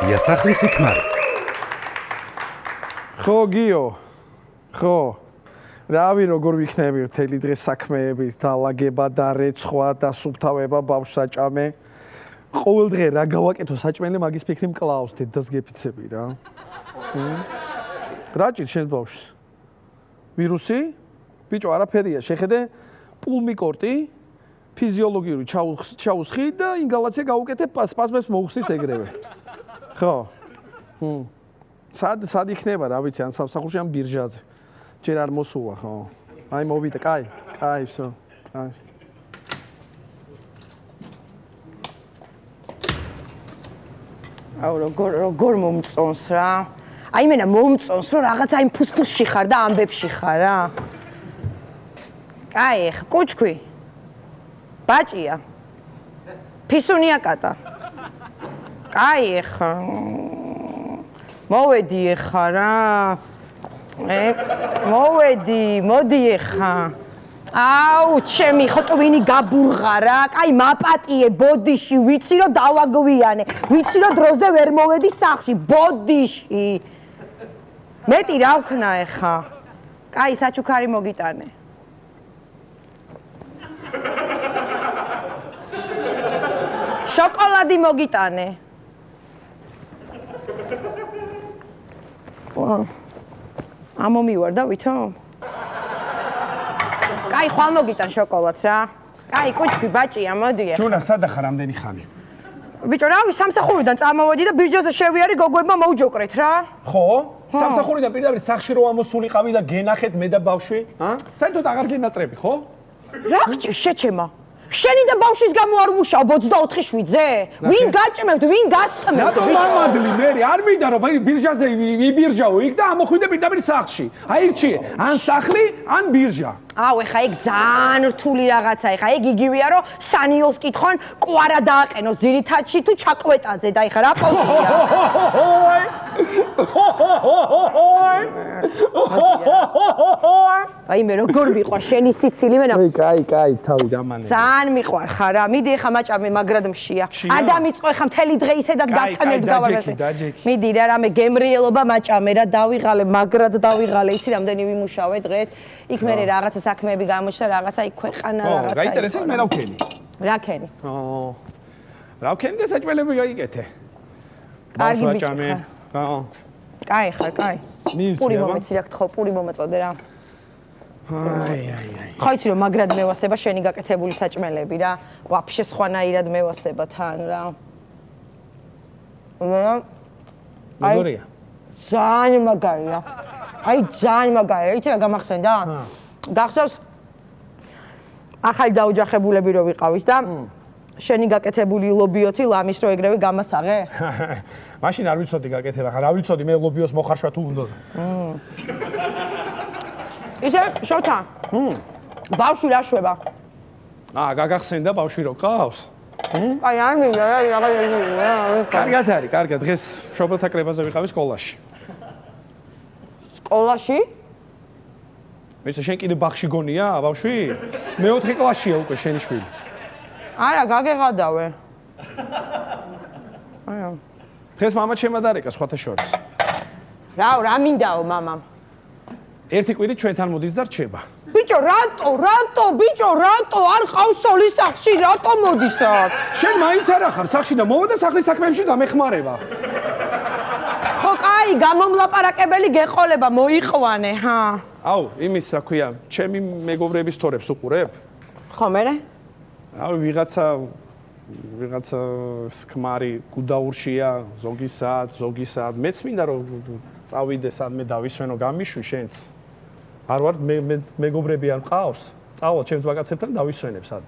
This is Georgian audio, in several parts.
იასახლის იქმარი. ხო გიო. ხო. რავი როგორ ვიქნები მთელი დღე საქმეებით, დალაგება და რეცხვა და სუფთავება ბავშვს საჭამე. ყოველ დღე რა გავაკეთო საჭმელე მაგის ფიქრი მკლავს დედას გეფიცები რა. რა ჭირს შენ ბავშვს? ვირუსი? ბიჭო არაფერია, შეხედე პულმიკორტი, ფიზიოლოგიური ჩაუსხი და ინგალაცია გაუკეთე სპაზმებს მოუხსნის ეგრევე. ხო. სად იქნება რა ვიცი ან სამსახურში ან ბირჟაზე. ჯერ არ მოსულა ხო? აი მოვიდა, კაი, всё. კაი. აუ როგორ მომწონს რა. აი მენა მომწონს რომ რაღაცა იმ ფუსფუსში ხარ და ამბებში ხარ რა. კაი, კუჩქვი. ბაჭია. ფისუნია კატა. კაი, ხა. მოვედი ხა რა. მოდი ხა. აუ, ჩემი ხოტვინი გაბურღა რა. კაი, მაპატიე ბოდიში, ვიცი რომ დავაგვიანე. ვიცი რომ დროზე ვერ მოვედი სახლში, ბოდიში. მეტი რა ვქნა ეხა? კაი, საჩუქარი მოგიტანე. შოკოლადი მოგიტანე. ამომივარ და ვითომ? კაი, ხვალ მოგიტან შოკოლადს რა. კაი, კუჩქი, ბაჭია, მოდი. ჯუნა, სად ახარ ამდენი ხანი? ბიჭო, რავი, სამსახურიდან წამოვედი და ბირჟაზე შევიარე გოგოებმა მოუჯოკრეთ რა. ხო? სამსახურიდან პირდაპირ სახლში რო ამოსულიყავი და გენახეთ მე და ბავშვი? საერთოდ აღარ გენატრები, ხო? რა გჭირ შეჩემა? შენი და ბავშვის გამო არ ვუშავ 24/7-ზე? ვინ გაჭმევთ, ვინ გასმევთ? რატომ მამადლი მერი არ მინდა რომ ბირჟაზე იბირჟაო იქ და ამოხვიდე პირდაპირ სახლში. აირჩიე, ან სახლი, ან ბირჟა. აუ, ეხა ეგ ძალიან რთული რაღაცა, ეხა ეგ იგივეა რომ სანიოლს კითხონ, კვარა დააყენოს ძირითადში თუ ჩაკვეტაძე და ეხა რა პოტია? აი მე როგორ მიყვარ შენი სიცილი მენა? კაი, თავი დამანე. ძალიან მიყვარ ხარ რა. მიდი ეხა მაჭამე მაგრადმშია. არ დამიწყო ეხა მთელი დღე ისედაც გასტანებ გავარდე. მიდი რა რამე გემრიელობა მაჭამე რა დავიღალე, მაგრად დავიღალე. იცი რამდენი ვიმუშავე დღეს. იქ მე რაღაცა საქმეები გამოჩნდა, რაღაცა იქ ქვეყანა, რაღაცა. გაინტერესებს მე რა ვქენი? რა ქენი? რა ვქენი და საჭმელები გაიგეთე. კარგი ბიჭი ხარ. კაი ხარ, კაი. პური მომეცი რა გთხოვ, პური მომეწოდე რა. აი. ხო იცი რომ მაგრად მევასება შენი გაკეთებული საჭმელები რა. ვაფშე სხვანაირად მევასება თან რა. როგორია? ძალიან მაგარია. აი ძალიან მაგარია. იცი რა გამახსენდა? გახსოვს ახალი დაოჯახებულები რო ვიყავით და შენი გაკეთებული ლობიოთი ლამის რო ეგრევე გამასაღე? მაშინ არ ვიცოდი გაკეთება, ხა რა ვიცოდი მე ლობიოს მოხარშვა თუ უნდა. ისე შოთა. ბავშვი რა შვება? გაგახსენდა ბავშვი რო ყავს? აი არ მინდა რა. კარგად არის, კარგად. დღეს მშობელთა კრებაზე ვიყავი სკოლაში. სკოლაში? ვიცი შენ კიდე ბაღში გონია, ბავშვი? მე-4 კლასშია უკვე შენი შვილი. არა, გაგეღადავე. აია. დღეს მამა შემადარეკა სხვათა შორის. რა მინდაო მამამ? ერთი კვირით ჩვენთან მოდის და რჩება. ბიჭო, რატო არ ყავს სოლის სახლში, რატო მოდის აქ? შენ მაინც არ ახარ სახლში და მოვა და სახლის საქმეებში დამეხმარება. ხო, კაი, გამომლაპარაკებელი გეყოლება, მოიყვანე, ჰა. აუ, იმის რა ქვია, ჩემი მეგობრების თორებს უყურებ? ხო, მერე? აუ, ვიღაცა სქმარი გუდაურშია, ზოგი საათ. მეც მინდა რომ წავიდე სადმე დავისვენო გამიშვი შენც. არ ვარ მეგობრები არ მყავს? წავალ ჩემს ბაკაცებთან დავისვენებ სად.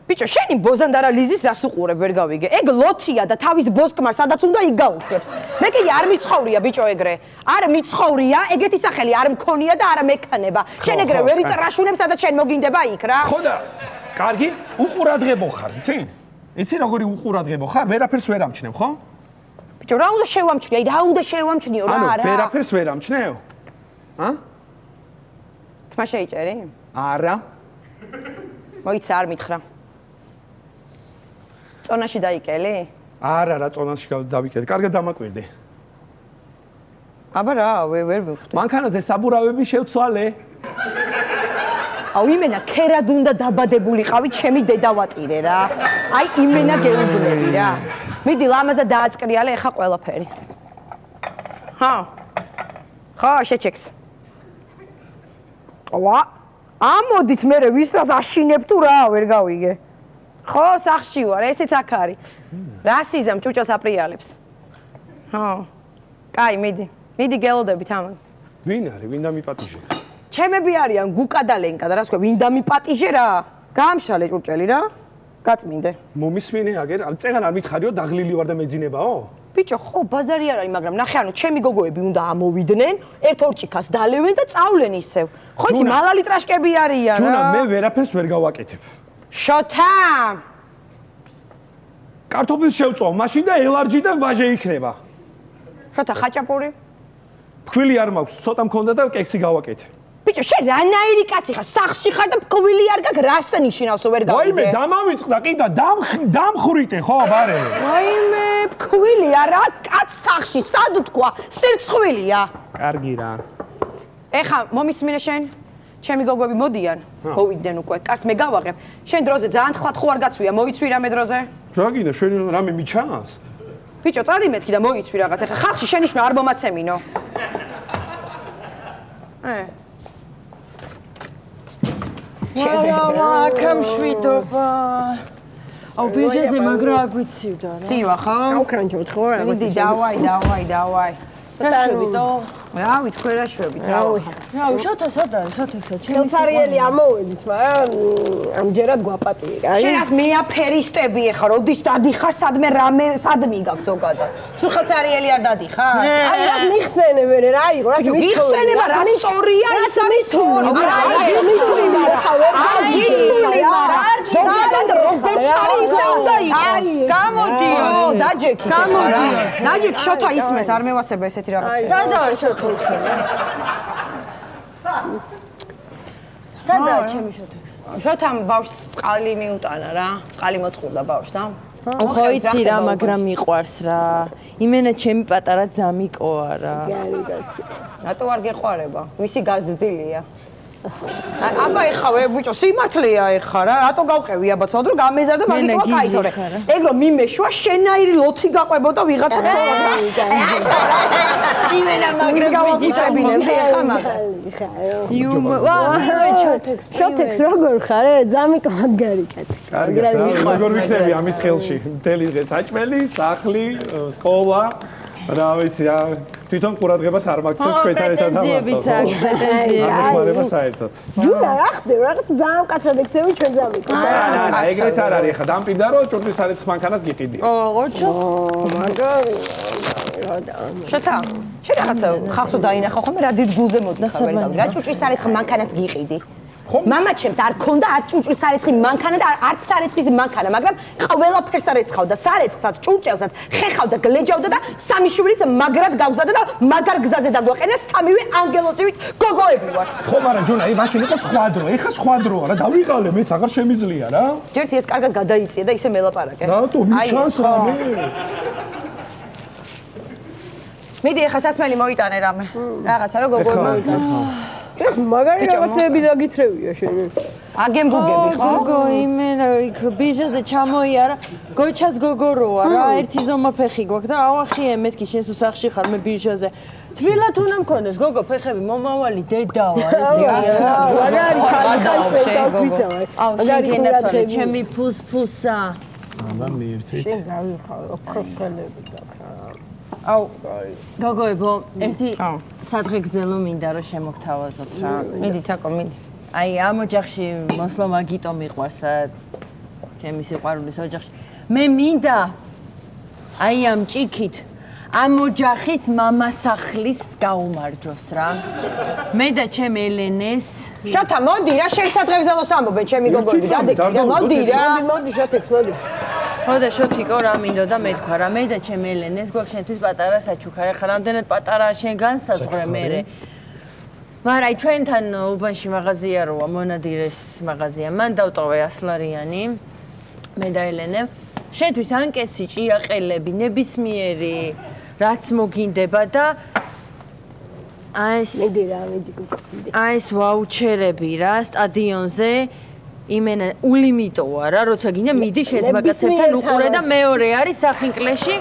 ბიჭო, შენი ბოზანდარა ლიზის რას უყურებ ვერ გავიგე. ეგ ლოთია და თავის ბოსკმარ სადაც უნდა იქ გაუშვებს. მე კიდე არ მიცხოვრია ბიჭო ეგრე. არ მიცხოვრია, ეგეთი სახელი არ მქონია და არ მექნება. შენ ეგრე ვერ იტრაშუნებ სადაც შენ მოგინდება იქ რა. ხო და კარგი, უყურადღებო ხარ, იცი? იცი როგორი უყურადღებო ხარ? ვერაფერს ვერ ამჩნევ, ხო? ბიჭო, რა უნდა შევამჩნიო? აი რა უნდა შევამჩნიო რა? ანუ ვერაფერს ვერ ამჩნევ? თმა შეიჭერი? არა. მოიცა არ მითხრა. წონაში დაიკელი? არა, რა წონაში დავიკეთე. კარგად დამაკვირდი. აბა რა, ვერ მივხვდი. მანქანაზე საბურავები შევცვალე. აუ იმენა ქერად უნდა დაბადებულიყავი ჩემი დედავატირე რა. აი იმენა გეუბნები რა. მიდი ლამაზად დააწკრიალე ეხა ყველაფერი. ხო, შეჩექს. ვა, ამოდით მე ვისრას აშინებ თუ რა, ვერ გავიგე. ხო, სახში ვარ, ესეც აქ არის. რა სიზამ ჭუჭოს აპრიალებს. ხო. კაი, მიდი. მიდი გელოდებით ამან. ვინ არის? ვინ დამიპატიჟე? ჩემები არიან გუკა და ლენკა და რა თქვა, ვინ დამიპატიჟე რა? გამშალე ჭურჭელი რა. გაწმინდე. მომისმინე აგერ, წეგან არ მითხარიო, დაღლილი ვარ და მეძინებაო? ბიჭო, ხო, ბაზარი არ არის, მაგრამ ნახე, ანუ ჩემი გოგოები უნდა ამოვიდნენ, ერთ ორჭიქას დალევენ და წავლენ ისევ. ხო იცი, მალალი ტრაშკები არიან რა. ჯუნა, მე ვერაფერს ვერ გავაკეთებ. შოთა! კარტოფილს შევწვავ, მაშინ და ელარჯი და ვაჟე იქნება. შოთა, ხაჭაპური? ფქვილი არ მაქვს, ცოტა მქონდა და კექსი გავაკეთე. ბიჭო, შენ რანაირი კაცი ხარ? სახში ხარ და ფქვილი არ გაქვს, რას ნიშნავს ვერ გავიგე? ვაიმე, დამავიწყდა კი და დამხრიტე ხო, ბარე? ვაიმე, ფქვილი არა, კაც სახში, სად თქვა? სირცხვილია. კარგი რა. ეხა მომისმინე შენ? ჩემი გოგოები მოდიან, მოვიდნენ უკვე, კარს მე გავაღებ. შენ დროზე ძალიან თხლად ხო არ გაცვია, მოიცვი რამე დროზე? რა გინდა, შენ რამე მიჩანს? ბიჭო, წადი მეთქი და მოიცვი რაღაც. ეხა ხალხში შენიშნო არ მომაცემინო. ვავა, კამშვიდობა. აუ ბიჭაზე მაგრა აგვიცივდა რა. ცივა ხო? გავკრანჭოთ ხო რა? მიდი, დავაი. დაშვიდო. რა ვიცი, რა შვებით, რა. რა, შოთა სად არის? შოთექსა, ხელცარიელი ამოვედით, მაგრამ ამჯერად გვაპატიერა. შენ ას მეაფერისტები ეხა, როდის დადიხარ, სადმე რამე, სადმი გაქვს ზოგადად. სულ ხელცარიელი არ დადიხარ? აი რა მიხსენებე რა იყო, რა მიხსენება, რა სწორია ის არის თორე. არა, გითული მარა. ზოგადად როგორც არის ისე უნდა იყოს. გამოდიო, დაჯექი. გამოდიო. დაჯექი შოთა ისმეს, არ მევასება ესეთი რაღაცა. სადაა შოთექსა? სადაა ჩემი შოთექსა? შოთამ ბავშვს წყალი მიუტანა რა. წყალი მოწყურდა ბავშვს და ხო იცი რა, მაგრამ მიყვარს რა. იმენა ჩემი პატარა ძამიკოა რა. რატო არ გეყვარება? ვისი გაზრდილია? აბა ეხა ბიჭო, სიმართლეა ეხა რა. რატო გავყევი აბა ცოდრო გამეზარდა მაგიტოა кайთორე. ეგ რომ მიმეშვა შენაირი ლოთი გაყვებოდა ვიღაცა ცოლად რა. იმენა მაგრამ გავაკეთებინებ ეხა მაგას. ვა, მე შოთექს. შოთექს როგორ ხარ? ძამიკო მაგარი კაცი. კარგი, როგორ ვიქნები ამის ხელში? მთელი დღე საჭმელი, სახლი, სკოლა, რა ვიცი რა. თვითონ ყურადღებას არ მაგცეს ჩვენთან ერთად პრეტენზიებიც აქვს, პრეტენზიები. ამოხმარება საერთოდ. ჯუნა რა ხდება? რაღაც ძალიან კაცად ექცევი ჩვენ ძამიკო. არა, ეგრეც არ არის. ხა დამპირდა რომ ჭურჭლის სარეცხ მანქანას გიყიდი. ოჩო. მაგარი. შოთა, შენ რაღაცა ხალხს დაინახო ხოლმე რა დიდ გულზე მოდიხარ ვერ გავი. რა ჭურჭლის სარეცხ მანქანას გიყიდი? მამა ჩემს არ ქონდა არც ჭურჭლის სარეცხი მანქანა და არც სარეცხის მანქანა, მაგრამ ყველაფერს არეცხავდა, სარეცხსაც, ჭურჭელსაც, ხეხავდა, გლეჯავდა და სამი შვილიც მაგრად გავზარდა და მაგარ გზაზე დაგვაყენა სამივე ანგელოზივით გოგოები ვართ. ხო, მაგრამ ჯუნა, მაშინ იყო სხვა დრო, ეხა სხვა დროა რა, დავიყალე, მეც აღარ შემიძლია რა. ჯერთი ეს კარგად გადაიწია და ისე მელაპარაკე. რატო მიჩანს რამე? მიდი ეხა სასმელი მოიტანე რამე. რაღაცა რო გოგოებმა. ეს მაგარი რაღაცები დაგითრევია შენ. აგემბუგები ხო? გოგო იმენა იქ ბიჟაზე ჩამოიარა. გოჩას გოგოროა რა, ერთი ზომა ფეხი გვაქვს და ავახიე მეთქი შენ თუ სახში ხარ მე ბიჟაზე. თბილად უნდა მქონდეს გოგო ფეხები მომავალი დედა ვარ ეს მაგარი ქალიშვილთავ. აუ შეგენაცვალე ჩემი ფუსფუსა. აბა მიირთვით. შენ გავიხარ ოქროს ხელები გაქვს რა. აუ გოგოებო ერთი სადღე გძელო მინდა რომ შემოგთავაზოთ რა. მიდი თაკო მიდი. აი ამ ოჯახში მოსლო მაგიტო მიყვარს რა ჩემი სიყვარულის ოჯახში. მე მინდა აი ამ ჭიქით ამ ოჯახის მამასახლის გაუმარჯოს რა. მე და ჩემ ელენეს შოთა მოდი რა შენ სადღე გძელოს ამბობენ ჩემი გოგოები დადექი რა მოდი რა. მოდი შოთექს მოდი. ხოდა შოთიკო რა მინდო და მეთქვა რა მე და ჩემ ელენეს გვაქვს შენთვის პატარა საჩუქარი ხა რამდენად პატარაა შენ განსაზღვრე მერე მაგრამ აი ჩვენთან უბანში მაღაზია როა მონადირეს მაღაზია მან დავტოვე ასლარიანი მე და ელენე შენთვის ანკესი, ჭიაყელები, ნებისმიერი რაც მოგინდება და მედი რა, მედი გუკვდი. აი ეს ვაუჩერები რა სტადიონზე იმენა ულიმიტოა რა, როცა გინდა მიდი შენს მაგაცებთან უყურე და მეორე არის სახინკლეში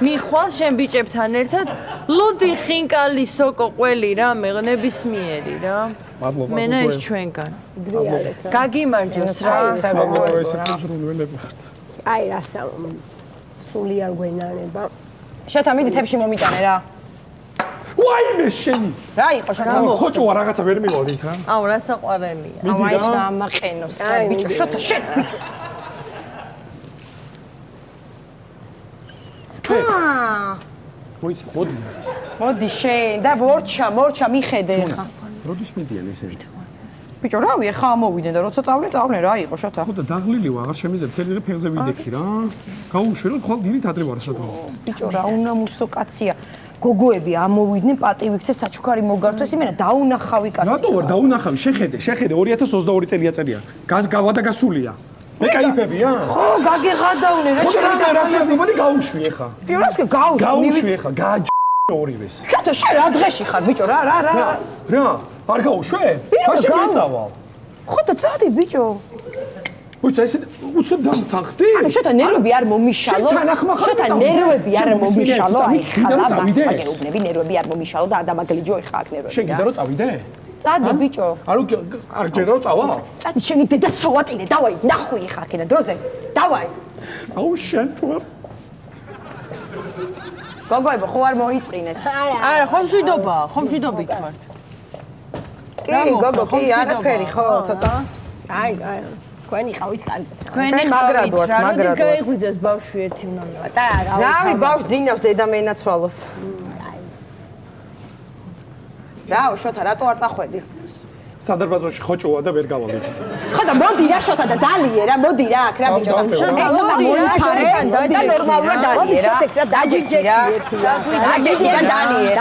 მიხვალ შენ ბიჭებთან ერთად ლოდი ხინკალი სოკო ყველი რა ნებისმიერი რა. მადლობა. მენა ეს ჩვენგან. გაგიმარჯოს რა. ესეთი ზრუნველები ხართ. აი რა სული არ გვენანება. შეთა მიდი თებში მომიტანე რა. ვაიმე შენი. რა იყო შეთა? ხოჭოა რაღაცა ვერ მივოდით რა. აუ რა საყვარელია. აუ აი და ამაყენოს ბიჭო შეთა შენ ბიჭო. მოიცა მოდი. მოდი შენ და მორჩა მიხედე ხა. როდის მიდიან ესენი? ბიჭო რავი ხა ამოვიდნენ და როცა წავლენ რა იყო შეთა? ხო და დაღლილი ვაღარ შემიძლია თელი ფეხზე ვიდექი რა. გაუშვერო ხვალ დილით ადრე ვარ სადღა. ბიჭო რა უნდა მუსტო კაცია. გოგოები ამოვიდნენ პატივიქცე საჩუქარი მოგართვეს იმენა დაუნახავი კაცი. რატო ვარ დაუნახავი? შეხედე 2022 წელია წერია. გავა და გასულია. მე кайფებია? ხო გაგეღადავნე რა ხო და რა მოდი გაუშვი ახლა. პირას კი გაუშვი ახლა გაჯ ორივეს. შეთა შენ რა დღეში ხარ ბიჭო რა რა არ გაუშვე? ხაში მეწავალ. ხო და წადი ბიჭო. უცა ესე უცებ დამთანხდი? ანუ შეთა ნერვები არ მომიშალო. შეთა ნერვები არ მომიშალო. აი ხლა მაგეუბნები ნერვები არ მომიშალო და ადამაგლიჯო ეხა აქ ნერვები. შენ გინდა რომ წავიდე? წადი ბიჭო. ანუ არ ჯერა რომ წავა? წადი შენი დედა სოვატინე დავაი ნახვი ეხა აქედან დროზე. დავაი. აუ შენ თუ გოგოებო ხო არ მოიწინეთ? არა, ხომშვიდობი თქვართ. კი, გოგო, კი, არაფერი ხო, ცოტა. აი, თქვენი ყავით კარგად. თქვენი მაგრად ვართ, მაგრამ გაიღვიძეს ბავშვი ერთი უნდა. და რავი, ბავშვ ძინავს დედა მენაცვალოს. რაო, შოთა, რატო არ წახვედი? სადარბაზოში ხოჭოა და ვერ გავალექ. ხო და მოდი რა შოთა და დალიე რა, მოდი რა, აქ რა ბიჭო. შოთა მოიფარე და ნორმალურად დალიე რა. დაჯეჯე რა. დაჯეჯე და დალიე.